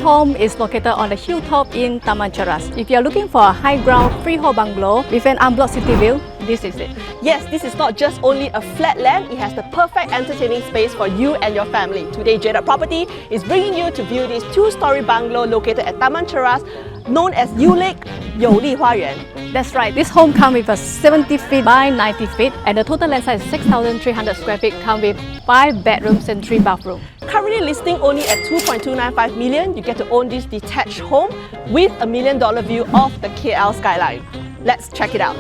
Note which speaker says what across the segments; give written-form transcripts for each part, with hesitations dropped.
Speaker 1: home is located on the hilltop in Taman Cheras. If you're looking for a high-ground freehold bungalow with an unblocked city view, this is it.
Speaker 2: Yes, this is not just only a flat land, it has the perfect entertaining space for you and your family. Today, Jaded Property is bringing you to view this two-story bungalow located at Taman Cheras, known as Yulek, 友力花园.
Speaker 1: That's right, this home comes with a 70 feet by 90 feet and the total land size is 6,300 square feet, comes with 5 bedrooms and 3 bathrooms.
Speaker 2: Currently listing only at 2.295 million, you get to own this detached home with a $1 million view of the KL skyline. Let's check it out.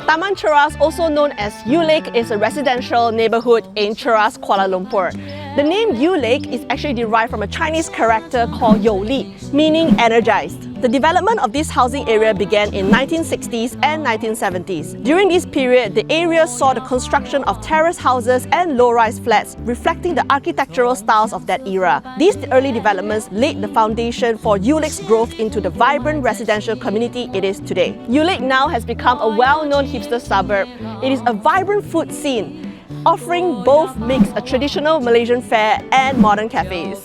Speaker 2: Taman Cheras, also known as Yulek, is a residential neighbourhood in Cheras, Kuala Lumpur. The name Yulek is actually derived from a Chinese character called Youli, meaning energized. The development of this housing area began in 1960s and 1970s. During this period, the area saw the construction of terrace houses and low-rise flats, reflecting the architectural styles of that era. These early developments laid the foundation for Yulek's growth into the vibrant residential community it is today. Yulek now has become a well-known hipster suburb. It is a vibrant food scene, offering both mix a traditional Malaysian fare and modern cafes.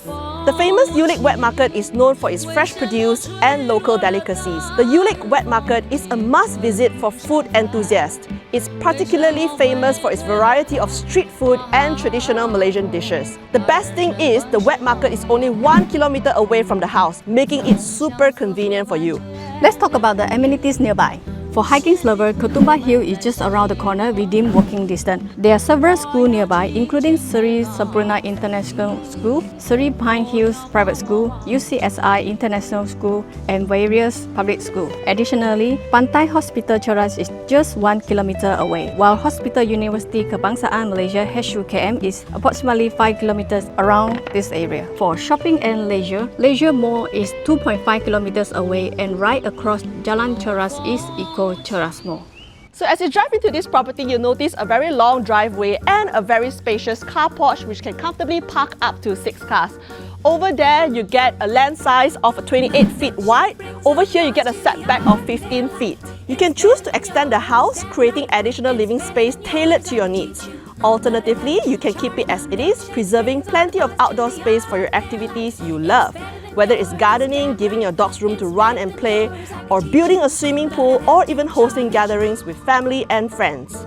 Speaker 2: The famous Yulek Wet Market is known for its fresh produce and local delicacies. The Yulek Wet Market is a must-visit for food enthusiasts. It's particularly famous for its variety of street food and traditional Malaysian dishes. The best thing is the wet market is only 1 kilometer away from the house, making it super convenient for you.
Speaker 1: Let's talk about the amenities nearby. For hiking lovers, Ketumbar Hill is just around the corner within walking distance. There are several schools nearby, including Sri Sabrina International School, Sri Pine Hills Private School, UCSI International School, and various public schools. Additionally, Pantai Hospital Cheras is just 1 kilometer away, while Hospital University Kebangsaan Malaysia HUKM is approximately 5 kilometers around this area. For shopping and Leisure Mall is 2.5 kilometers away, and right across Jalan Cheras is Cheras Mall.
Speaker 2: So as you drive into this property, you'll notice a very long driveway and a very spacious car porch which can comfortably park up to 6 cars. Over there, you get a land size of 28 feet wide. Over here, you get a setback of 15 feet. You can choose to extend the house, creating additional living space tailored to your needs. Alternatively, you can keep it as it is, preserving plenty of outdoor space for your activities you love. Whether it's gardening, giving your dogs room to run and play, or building a swimming pool, or even hosting gatherings with family and friends.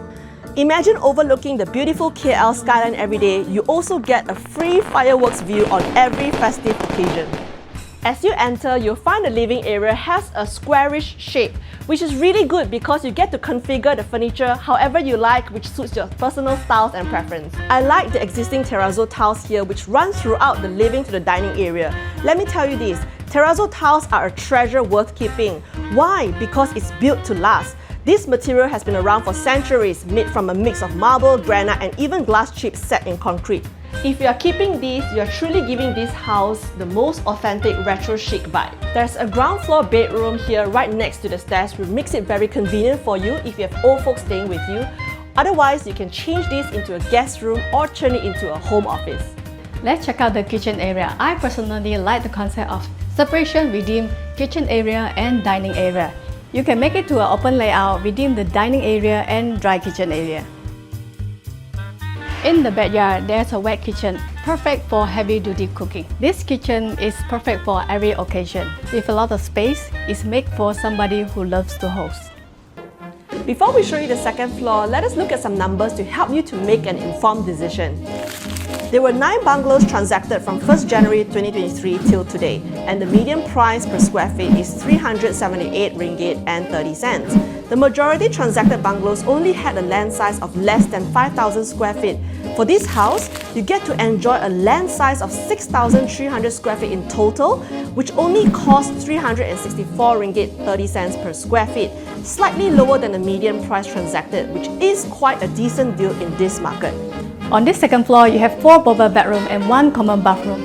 Speaker 2: Imagine overlooking the beautiful KL skyline every day. You also get a free fireworks view on every festive occasion. As you enter, you'll find the living area has a squarish shape, which is really good because you get to configure the furniture however you like, which suits your personal styles and preference. I like the existing terrazzo tiles here, which runs throughout the living to the dining area. Let me tell you this, terrazzo tiles are a treasure worth keeping. Why? Because it's built to last. This material has been around for centuries, made from a mix of marble, granite, and even glass chips set in concrete. If you are keeping these, you are truly giving this house the most authentic retro chic vibe. There's a ground floor bedroom here right next to the stairs, which makes it very convenient for you if you have old folks staying with you. Otherwise, you can change this into a guest room or turn it into a home office.
Speaker 1: Let's check out the kitchen area. I personally like the concept of separation within kitchen area and dining area. You can make it to an open layout within the dining area and dry kitchen area. In the backyard, there's a wet kitchen, perfect for heavy-duty cooking. This kitchen is perfect for every occasion. With a lot of space, it's made for somebody who loves to host.
Speaker 2: Before we show you the second floor, let us look at some numbers to help you to make an informed decision. There were 9 bungalows transacted from 1st January 2023 till today, and the median price per square feet is 378 ringgit and 30 cents. The majority transacted bungalows only had a land size of less than 5,000 square feet. For this house, you get to enjoy a land size of 6,300 square feet in total, which only costs 364 ringgit 30 cents per square feet, slightly lower than the median price transacted, which is quite a decent deal in this market.
Speaker 1: On this second floor, you have 4 bubble bedrooms and 1 common bathroom.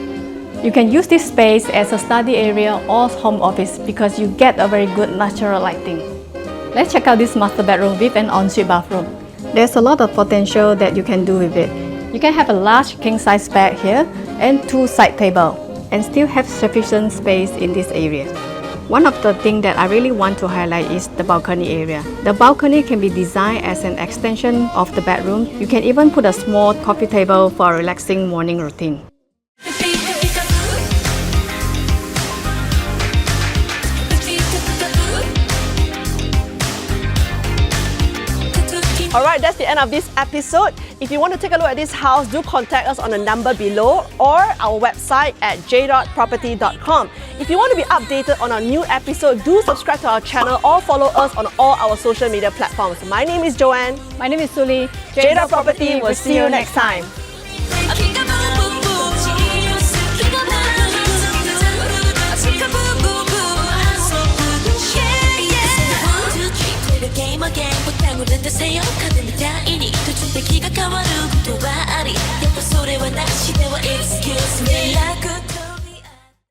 Speaker 1: You can use this space as a study area or home office because you get a very good natural lighting. Let's check out this master bedroom with an ensuite bathroom. There's a lot of potential that you can do with it. You can have a large king-size bed here and 2 side tables and still have sufficient space in this area. One of the things that I really want to highlight is the balcony area. The balcony can be designed as an extension of the bedroom. You can even put a small coffee table for a relaxing morning routine.
Speaker 2: Alright, that's the end of this episode. If you want to take a look at this house, do contact us on the number below or our website at j.property.com. If you want to be updated on our new episode, do subscribe to our channel or follow us on all our social media platforms. My name is Joanne.
Speaker 1: My name is Suli.
Speaker 2: J.Property will see you next time.
Speaker 3: 드세요. 가는 다 이니 또 준비기가 가와루 것도 봐 아리. 예뻐 소리와 날씨 대화